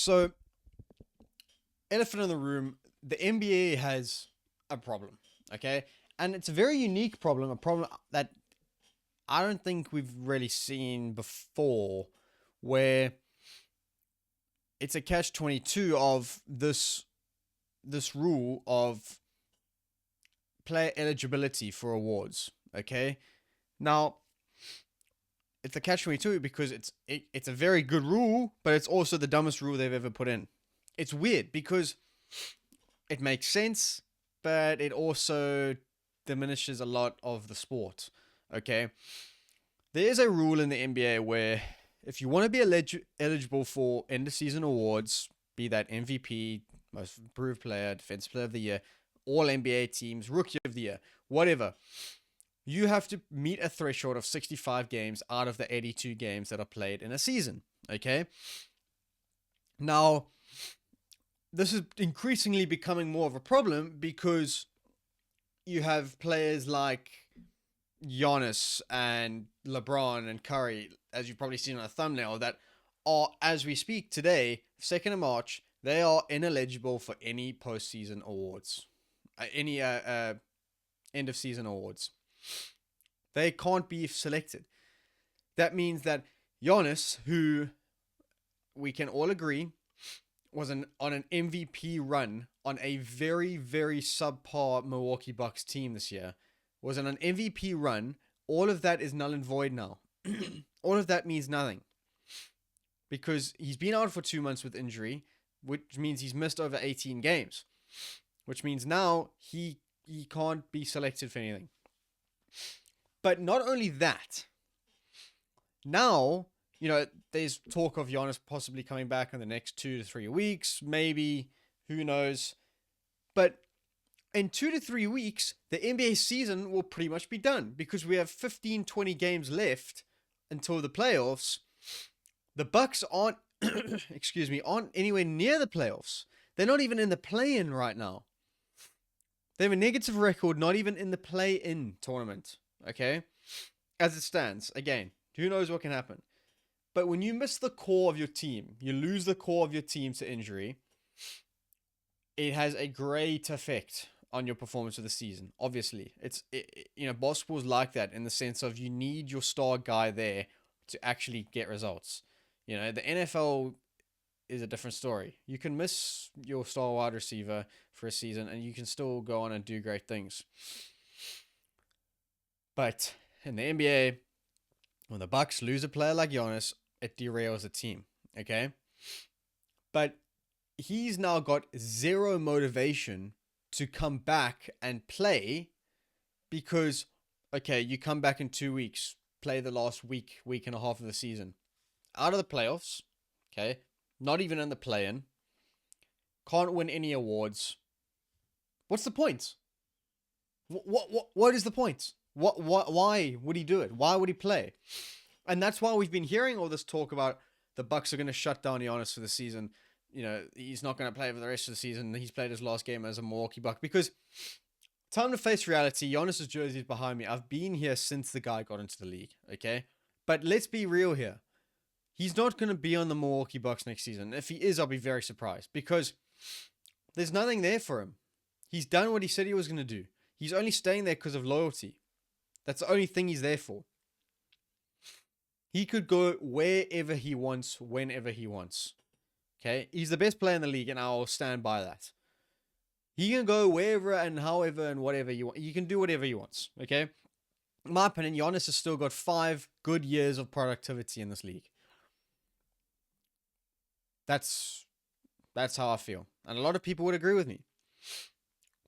So, elephant in the room, the NBA has a problem, okay? And it's a very unique problem, a problem that I don't think we've really seen before, where it's a catch 22 of this rule of player eligibility for awards, okay? Now, it's a catch 22 because it's a very good rule, but it's also the dumbest rule they've ever put in. It's weird because it makes sense, but it also diminishes a lot of the sport. Okay, there is a rule in the NBA where if you want to be eligible for end of season awards, be that MVP, most improved player, defensive player of the year, all NBA teams, rookie of the year, whatever, you have to meet a threshold of 65 games out of the 82 games that are played in a season. Okay, now this is increasingly becoming more of a problem because you have players like Giannis and LeBron and Curry, as you've probably seen on a thumbnail, that are, as we speak today, 2nd of March, they are ineligible for any postseason awards, any end of season awards. They can't be selected. That means that Giannis, who we can all agree was on an MVP run on a very, very subpar Milwaukee Bucks team this year, was on an MVP run. All of that is null and void now. All of that means nothing because he's been out for 2 months with injury, which means he's missed over 18 games, which means now he can't be selected for anything. But not only that, now, there's talk of Giannis possibly coming back in the next 2 to 3 weeks, maybe, who knows. But in 2 to 3 weeks, the NBA season will pretty much be done because we have 15, 20 games left until the playoffs. The Bucks aren't, aren't anywhere near the playoffs. They're not even in the play-in right now. They have a negative record, not even in the play-in tournament, okay? As it stands, again, who knows what can happen. But when you miss the core of your team, you lose the core of your team to injury, it has a great effect on your performance of the season. Obviously, basketball's like that in the sense of you need your star guy there to actually get results. The NFL is a different story. You can miss your star wide receiver for a season and you can still go on and do great things. But in the NBA, when the Bucks lose a player like Giannis, it derails the team, okay? But he's now got zero motivation to come back and play because, okay, you come back in 2 weeks, play the last week and a half of the season. Out of the playoffs, okay? Not even in the play-in. Can't win any awards. What's the point? What is the point? Why would he do it? Why would he play? And that's why we've been hearing all this talk about the Bucks are going to shut down Giannis for the season. He's not going to play for the rest of the season. He's played his last game as a Milwaukee Buck because time to face reality. Giannis's jersey is behind me. I've been here since the guy got into the league, okay? But let's be real here. He's not going to be on the Milwaukee Bucks next season. If he is, I'll be very surprised because there's nothing there for him. He's done what he said he was going to do. He's only staying there because of loyalty. That's the only thing he's there for. He could go wherever he wants, whenever he wants. Okay? He's the best player in the league, and I'll stand by that. He can go wherever and however and whatever you want. He can do whatever he wants. Okay? In my opinion, Giannis has still got 5 good years of productivity in this league. That's how I feel. And a lot of people would agree with me.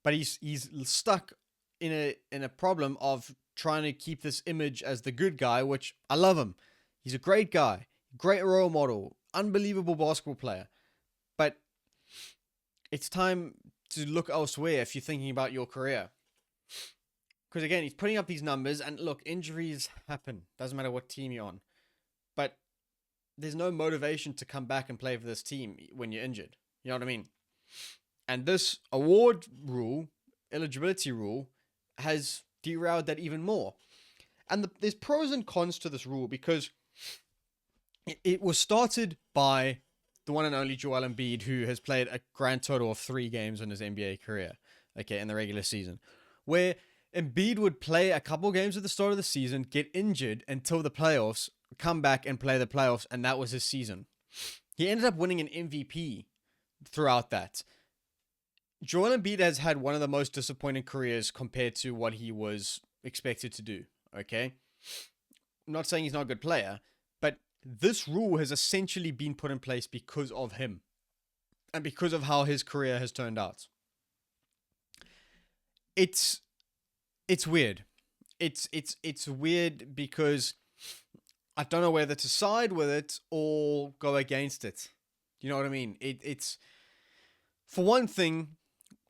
But he's stuck in a problem of trying to keep this image as the good guy, which I love him. He's a great guy, great role model, unbelievable basketball player. But it's time to look elsewhere if you're thinking about your career. Because again, he's putting up these numbers, and look, injuries happen. Doesn't matter what team you're on. But there's no motivation to come back and play for this team when you're injured. You know what I mean? And this award rule, eligibility rule, has derailed that even more. And there's pros and cons to this rule because it was started by the one and only Joel Embiid, who has played a grand total of 3 games in his NBA career, okay, in the regular season, where Embiid would play a couple games at the start of the season, get injured until the playoffs, come back and play the playoffs, and that was his season. He ended up winning an MVP throughout that. Joel Embiid has had one of the most disappointing careers compared to what he was expected to do, okay? I'm not saying he's not a good player, but this rule has essentially been put in place because of him and because of how his career has turned out. It's weird. It's weird because I don't know whether to side with it or go against it. You know what I mean? It's for one thing,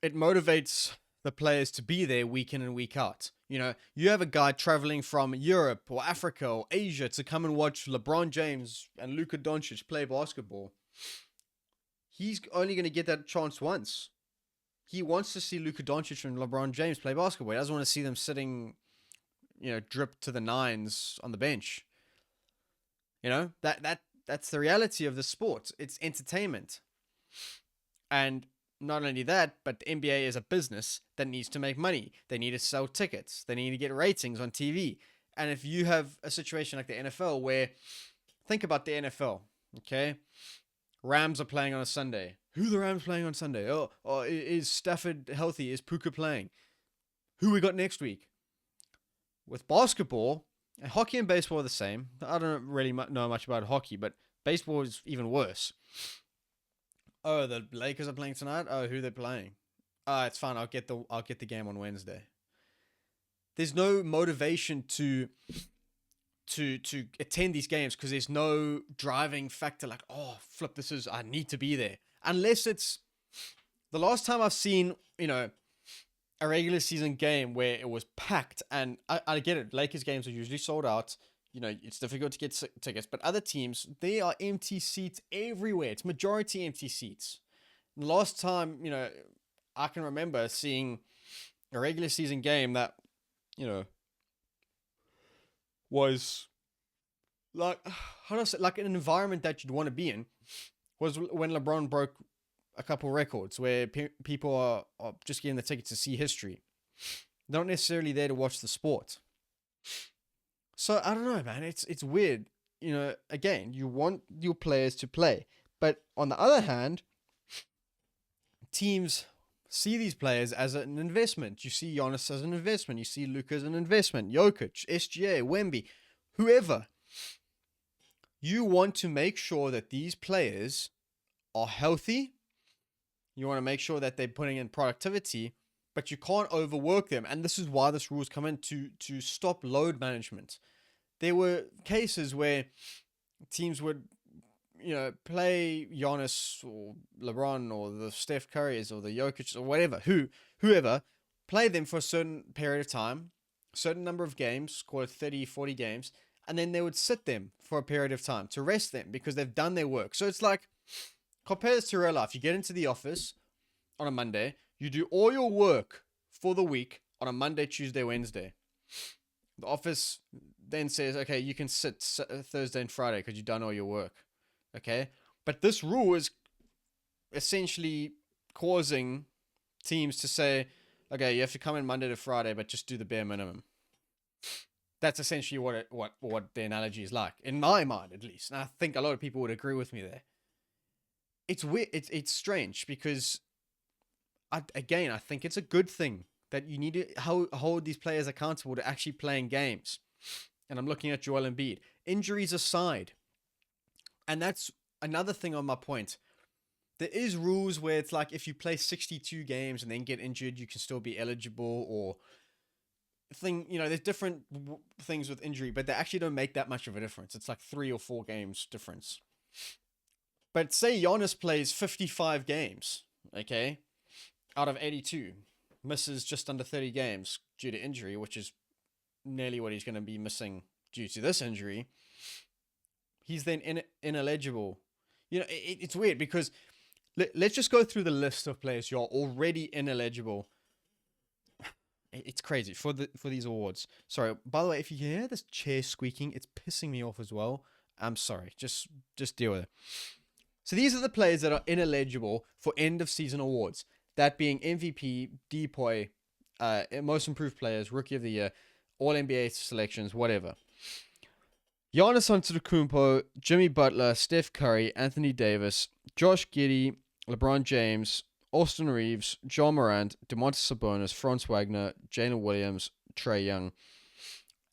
it motivates the players to be there week in and week out. You know, you have a guy traveling from Europe or Africa or Asia to come and watch LeBron James and Luka Doncic play basketball. He's only going to get that chance once. He wants to see Luka Doncic and LeBron James play basketball. He doesn't want to see them sitting, dripped to the nines on the bench. You know, that's the reality of the sport. It's entertainment. And not only that, but the NBA is a business that needs to make money. They need to sell tickets. They need to get ratings on TV. And if you have a situation like the NFL where, think about the NFL, okay? Rams are playing on a Sunday. Who are the Rams playing on Sunday? Oh, is Stafford healthy? Is Puka playing? Who we got next week? With basketball, and hockey and baseball are the same. I don't really know much about hockey, but baseball is even worse. Oh, the Lakers are playing tonight. Oh, who they're playing? It's fine. I'll get the game on Wednesday. There's no motivation to attend these games because there's no driving factor. Like, oh, flip, I need to be there. Unless it's the last time I've seen, a regular season game where it was packed, and I get it. Lakers games are usually sold out. It's difficult to get tickets, but other teams, they are empty seats everywhere. It's majority empty seats. The last time, I can remember seeing a regular season game that, was like, how do I say, like an environment that you'd want to be in, was when LeBron broke a couple records where people are just getting the tickets to see history. They're not necessarily there to watch the sport. So I don't know, man. It's weird. Again, you want your players to play, but on the other hand, teams see these players as an investment. You see Giannis as an investment. You see Luka as an investment. Jokic, SGA, Wemby, whoever. You want to make sure that these players are healthy. You want to make sure that they're putting in productivity, but you can't overwork them. And this is why this rule's come in to stop load management. There were cases where teams would, play Giannis or LeBron or the Steph Currys or the Jokic or whatever, whoever, play them for a certain period of time, certain number of games, call it 30, 40 games, and then they would sit them for a period of time to rest them because they've done their work. So it's like, compare this to real life. You get into the office on a Monday, you do all your work for the week on a Monday, Tuesday, Wednesday. The office then says, okay, you can sit Thursday and Friday because you've done all your work. Okay? But this rule is essentially causing teams to say, okay, you have to come in Monday to Friday, but just do the bare minimum. That's essentially what the analogy is like, in my mind at least. And I think a lot of people would agree with me there. It's weird. It's strange because, I think it's a good thing that you need to hold these players accountable to actually playing games. And I'm looking at Joel Embiid. Injuries aside, and that's another thing on my point. There is rules where it's like if you play 62 games and then get injured, you can still be eligible, or there's different things with injury, but they actually don't make that much of a difference. It's like 3 or 4 games difference. But say Giannis plays 55 games, okay, out of 82, misses just under 30 games due to injury, which is nearly what he's going to be missing due to this injury. He's then ineligible. It's weird because let's just go through the list of players who are already ineligible. It's crazy for these awards. Sorry, by the way, if you hear this chair squeaking, it's pissing me off as well. I'm sorry. Just deal with it. So these are the players that are ineligible for end of season awards. That being MVP, DPOY, most improved players, rookie of the year, all NBA selections, whatever. Giannis Antetokounmpo, Jimmy Butler, Steph Curry, Anthony Davis, Josh Giddey, LeBron James, Austin Reeves, John Morant, DeMontis Sabonis, Franz Wagner, Jalen Williams, Trae Young.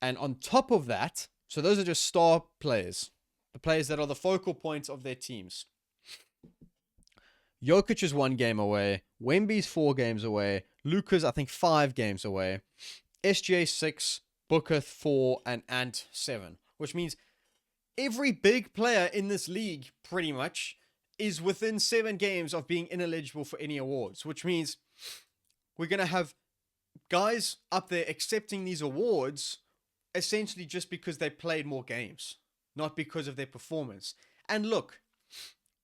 And on top of that, so those are just star players, the players that are the focal points of their teams. Jokic is 1 game away. Wemby's 4 games away. Luka's, I think, 5 games away. SGA 6, Booker 4, and Ant 7. Which means every big player in this league, pretty much, is within 7 games of being ineligible for any awards. Which means we're going to have guys up there accepting these awards essentially just because they played more games, not because of their performance. And look,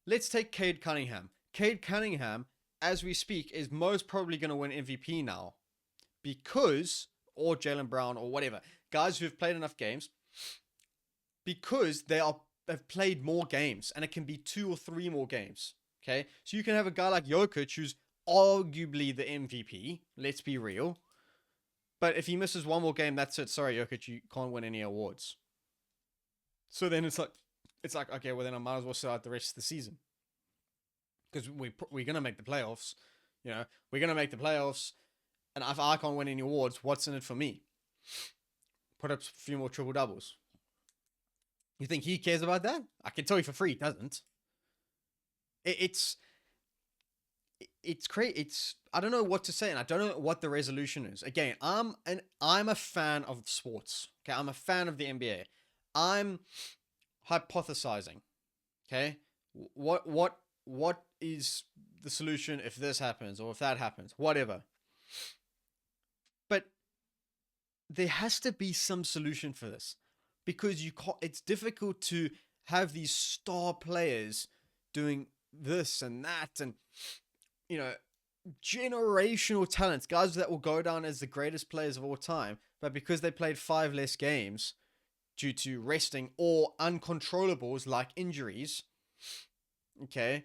let's take Cade Cunningham. Cade Cunningham, as we speak, is most probably going to win MVP now because, or Jaylen Brown or whatever, guys who have played enough games because they've played more games, and it can be 2 or 3 more games. Okay, so you can have a guy like Jokic who's arguably the MVP. Let's be real. But if he misses 1 more game, that's it. Sorry, Jokic, you can't win any awards. So then it's like okay, well then I might as well sit out the rest of the season. Because we're going to make the playoffs. You know, we're going to make the playoffs. And if I can't win any awards, what's in it for me? Put up a few more triple doubles. You think he cares about that? I can tell you for free, he doesn't. It's great. I don't know what to say, and I don't know what the resolution is. Again, I'm a fan of sports. Okay, I'm a fan of the NBA. I'm hypothesizing. Okay, what is the solution if this happens or if that happens? Whatever. But there has to be some solution for this, because it's difficult to have these star players doing this and that, and you know, generational talents, guys that will go down as the greatest players of all time, but because they played 5 less games due to resting or uncontrollables like injuries, okay?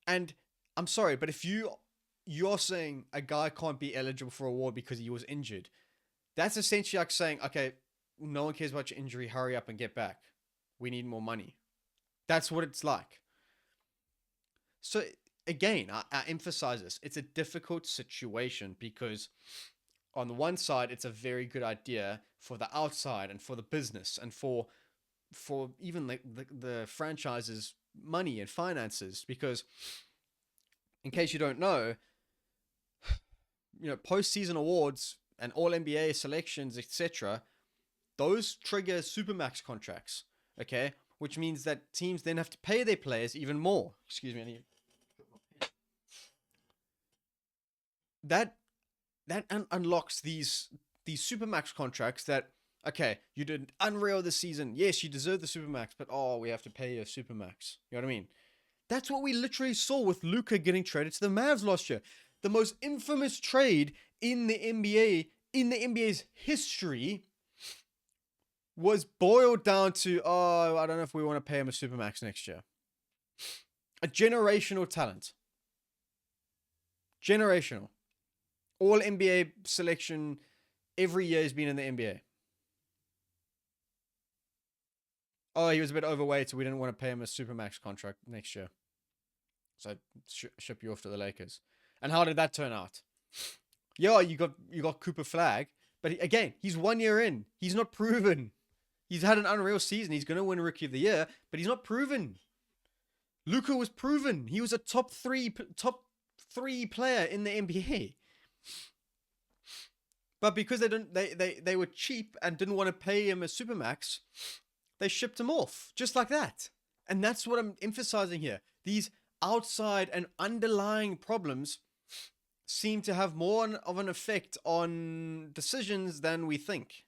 And I'm sorry, but if you're saying a guy can't be eligible for award because he was injured, that's essentially like saying, okay, no one cares about your injury, hurry up and get back. We need more money. That's what it's like. So again, I emphasize this. It's a difficult situation because on the one side, it's a very good idea for the outside and for the business and for even the franchise's money and finances. Because in case you don't know, postseason awards and all NBA selections, etc., those trigger supermax contracts. Okay, which means that teams then have to pay their players even more. Excuse me, I need that unlocks these supermax contracts that, okay, you did unreal this season. Yes, you deserve the supermax, but we have to pay you a supermax. You know what I mean? That's what we literally saw with Luka getting traded to the Mavs last year. The most infamous trade in the NBA, in the NBA's history, was boiled down to, I don't know if we want to pay him a supermax next year. A generational talent. Generational. All NBA selection every year has been in the NBA. Oh, he was a bit overweight, so we didn't want to pay him a supermax contract next year. So ship you off to the Lakers. And how did that turn out? Yeah, you got Cooper Flag, but again, he's 1 year in. He's not proven. He's had an unreal season. He's going to win Rookie of the Year, but he's not proven. Luka was proven. He was a top three player in the NBA. But because they were cheap and didn't want to pay him a supermax, they shipped him off just like that. And that's what I'm emphasizing here. These outside and underlying problems seem to have more of an effect on decisions than we think.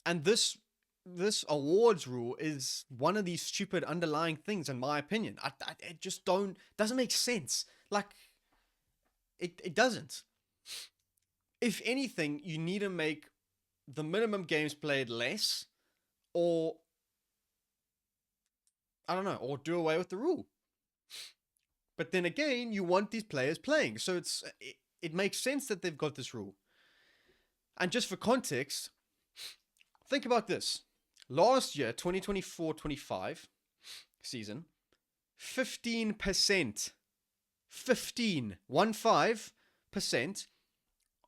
And this awards rule is one of these stupid underlying things, in my opinion. It just doesn't make sense. Like, it doesn't. If anything, you need to make the minimum games played less, or I don't know, or do away with the rule. But then again, you want these players playing, so it makes sense that they've got this rule. And just for context, think about this. Last year, 2024-25 season, 15%, 15%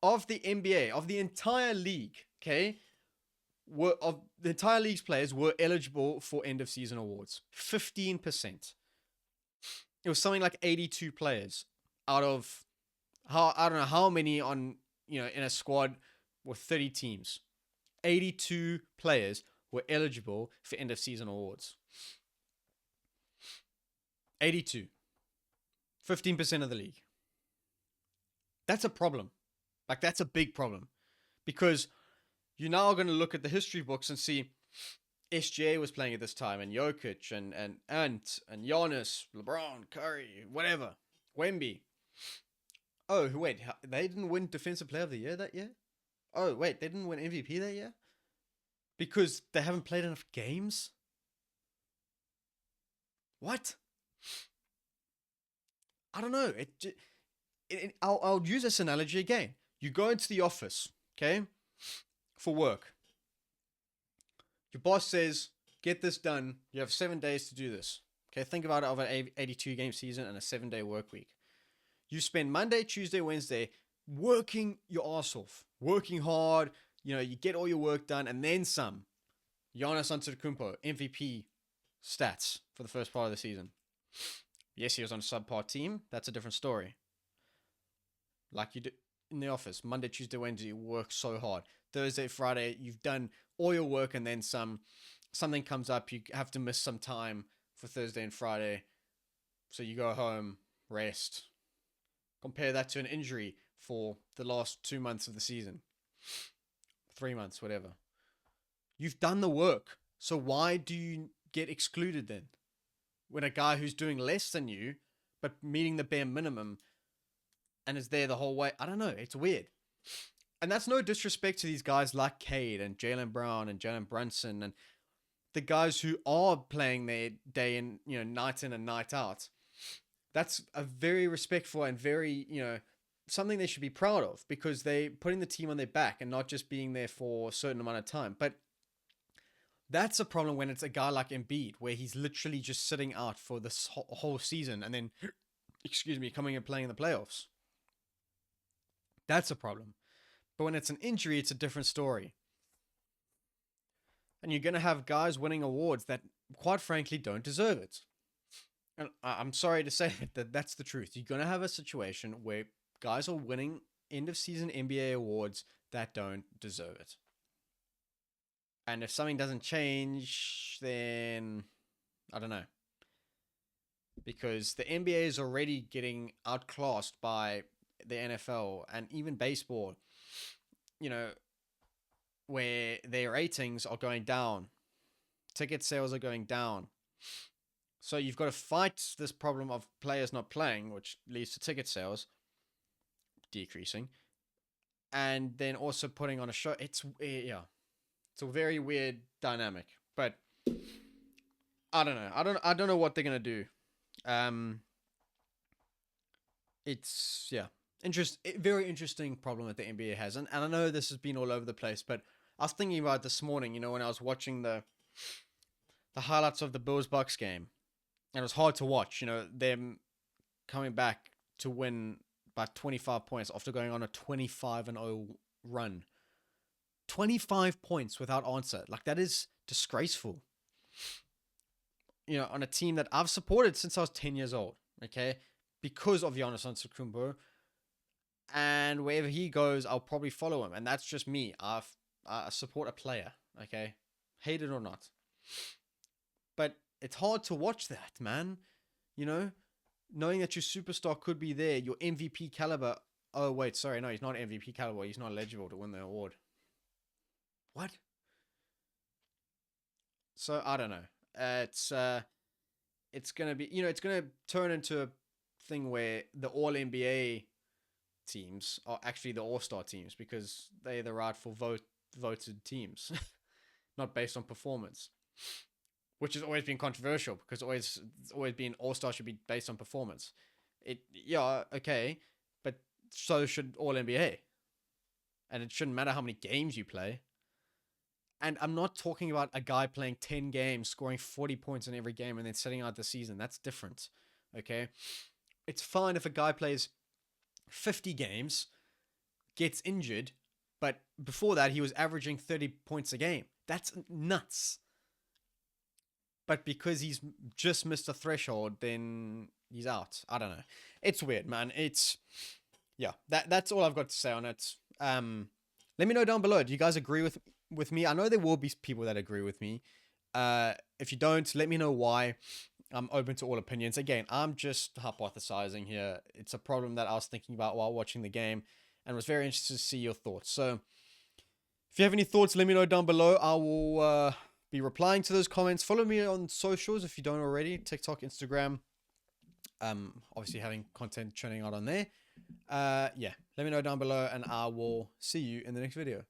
of the NBA, of the entire league, okay, of the entire league's players were eligible for end of season awards. 15%. It was something like 82 players out of how, I don't know how many on, in a squad with 30 teams. 82 players were eligible for end of season awards. 82. 15% of the league. That's a problem. Like, that's a big problem. Because you're now going to look at the history books and see SGA was playing at this time, and Jokic, and Ant, and Giannis, LeBron, Curry, whatever. Wemby. Oh, wait, they didn't win Defensive Player of the Year that year? Oh, wait, they didn't win MVP that year? Because they haven't played enough games? What? I don't know. I'll use this analogy again. You go into the office, okay, for work. Your boss says, get this done. You have 7 days to do this. Okay, think about it over an 82 game season and a 7-day work week. You spend Monday, Tuesday, Wednesday working your ass off, working hard. You get all your work done and then some. Giannis Antetokounmpo, MVP stats for the first part of the season. Yes, he was on a subpar team. That's a different story. Like you do in the office, Monday, Tuesday, Wednesday, you work so hard. Thursday, Friday, you've done all your work and then some. Something comes up, you have to miss some time for Thursday and Friday. So you go home, rest. Compare that to an injury for the last 2 months of the season. 3 months, whatever. You've done the work. So why do you get excluded then? When a guy who's doing less than you, but meeting the bare minimum and is there the whole way. I don't know. It's weird. And that's no disrespect to these guys like Cade and Jaylen Brown and Jalen Brunson and the guys who are playing their day in, night in and night out. That's a very respectful and very, something they should be proud of because they're putting the team on their back and not just being there for a certain amount of time. But that's a problem when it's a guy like Embiid, where he's literally just sitting out for this whole season and then, coming and playing in the playoffs. That's a problem. But when it's an injury, it's a different story. And you're going to have guys winning awards that, quite frankly, don't deserve it. And I'm sorry to say that that's the truth. You're going to have a situation where guys are winning end of season NBA awards that don't deserve it. And if something doesn't change, then I don't know. Because the NBA is already getting outclassed by the NFL and even baseball, where their ratings are going down. Ticket sales are going down. So you've got to fight this problem of players not playing, which leads to ticket sales decreasing. And then also putting on a show. It's a very weird dynamic. But I don't know. I don't know what they're going to do. It's very interesting problem that the NBA has, and I know this has been all over the place, but I was thinking about it this morning. When I was watching the highlights of the Bills-Bucks game, and it was hard to watch. Them coming back to win by 25 points after going on a 25-0 run. 25 points without answer, like that is disgraceful. On a team that I've supported since I was 10 years old. Okay, because of Giannis Antetokounmpo. And wherever he goes, I'll probably follow him. And that's just me. I support a player, okay? Hate it or not. But it's hard to watch that, man. Knowing that your superstar could be there, your MVP caliber. Oh, wait, sorry. No, he's not MVP caliber. He's not eligible to win the award. What? So, I don't know. It's going to be, it's going to turn into a thing where the All-NBA teams are actually the all-star teams because they're the rightful voted teams, not based on performance. which has always been controversial because it's always been All-Star should be based on performance. Yeah, okay, but so should All NBA, and it shouldn't matter how many games you play. And I'm not talking about a guy playing 10 games, scoring 40 points in every game, and then setting out the season. That's different. Okay? It's fine if a guy plays 50 games, gets injured, but before that, he was averaging 30 points a game. That's nuts. But because he's just missed a threshold, then he's out. I don't know. It's weird, man. Yeah, that's all I've got to say on it. Let me know down below. Do you guys agree with me? I know there will be people that agree with me. If you don't, let me know why. I'm open to all opinions. Again, I'm just hypothesizing here. It's a problem that I was thinking about while watching the game and was very interested to see your thoughts. So if you have any thoughts, let me know down below. I will be replying to those comments. Follow me on socials if you don't already. TikTok, Instagram. Obviously having content churning out on there. Yeah, let me know down below and I will see you in the next video.